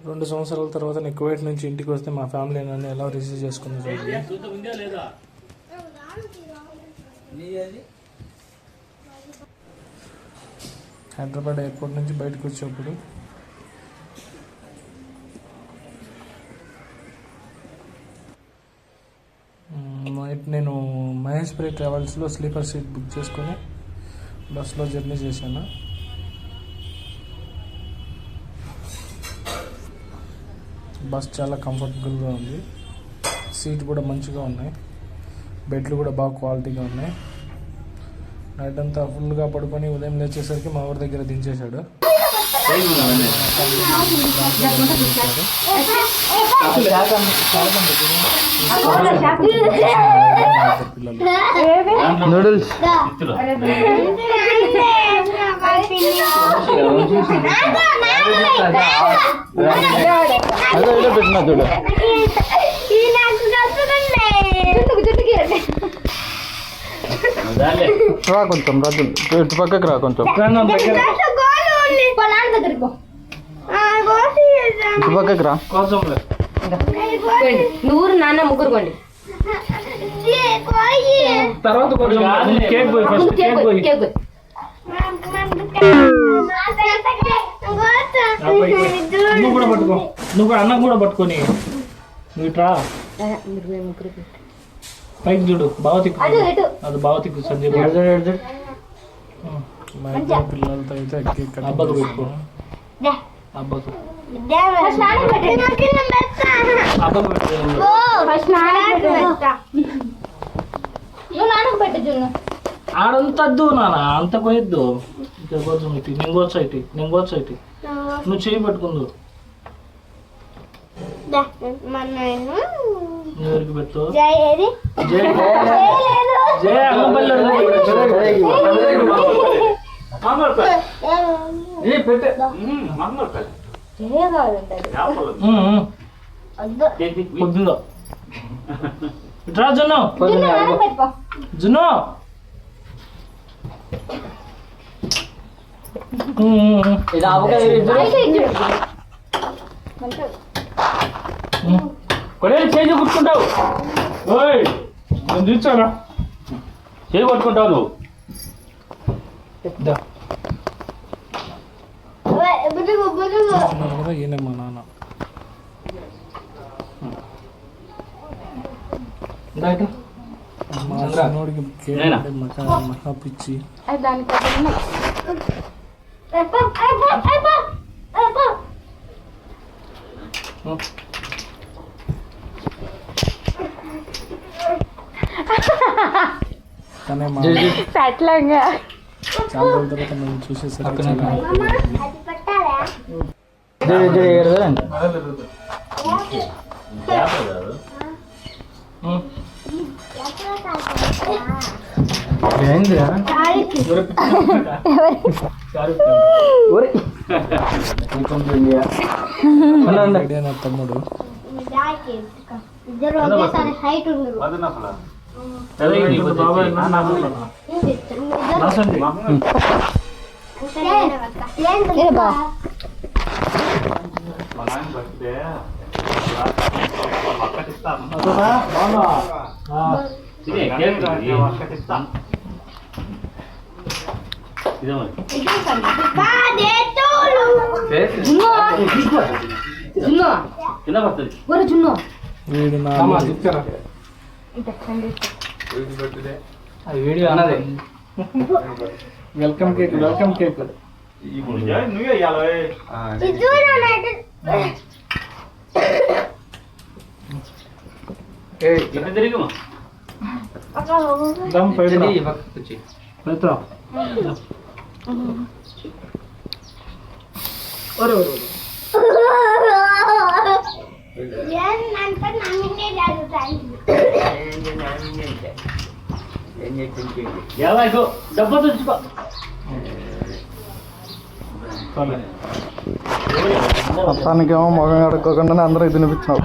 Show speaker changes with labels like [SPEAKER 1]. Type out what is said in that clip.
[SPEAKER 1] 2 సంవత్సరాల తర్వాత నేను కువైట్ నుంచి ఇంటికి వస్తే మా ఫ్యామిలీ నన్ను ఎలా రిసీవ్ చేసుకుంది చూడండి. హైదరాబాద్ ఎయిర్పోర్ట్ నుంచి బయటకు వచ్చేప్పుడు నైట్ నేను మహేశ్వరి ట్రావెల్స్లో స్లీపర్ సీట్ బుక్ చేసుకొని బస్సులో జర్నీ చేశాను. బస్ చాలా కంఫర్టబుల్గా ఉంది, సీట్ కూడా మంచిగా ఉన్నాయి, బెడ్లు కూడా బాగా క్వాలిటీగా ఉన్నాయి. నైట్ అంతా ఫుల్గా పడుకొని ఉదయం లేచేసరికి మా ఊరి దగ్గర దించేశాడు.
[SPEAKER 2] నూడిల్స్ అదే ఇలా పెట్టినా చూడు. రా కొంచెం రాజు, ఇటు పక్కకి రా కొంచెం, ఇటు పక్కకి రా.
[SPEAKER 3] నువ్వు నాన్న ముగ్గురు కొండి.
[SPEAKER 1] తర్వాత కేక్ పోయి ఫస్ట్ కేక్ పోయి నువ్వు కూడా పట్టుకో, నువ్వు కూడా అన్నం కూడా పట్టుకొని నువ్వు ఇట్రా పైకి చూడు. బావతిక్కు అది బావతిక్కు సంజయ్ మా ఇద్దరు పిల్లలతో అయితే కేక్ అబ్బకు పెట్టుకో. అబ్బకు ఆడంతద్దు నాన్న, అంత పోయొద్దు. కొంచెం ఇటు నింగోచ్చు ఇటు నువ్వు చేయి పట్టుకుందు. ఎవరికి పెట్టు పొద్దుందో ఇట్రా జున్ను జున్ను. కొడేలు చేయి కుట్టుకుంటావు, నేను చూసానా చేయి పట్టుకుంటావు నువ్వు. ఈయన మా నాన్న నోడికి మహా పిచ్చి. చాలా రోజుల తర్వాత మనం చూసేసరికి తమ్ముడు వీడియో అన్నది. వెల్కమ్ కేక్ డబ్బా తెచ్చుకో.
[SPEAKER 2] మొత్తానికేమో మొగం కడుక్కోకుండానే అందరికి తినిపించినావు.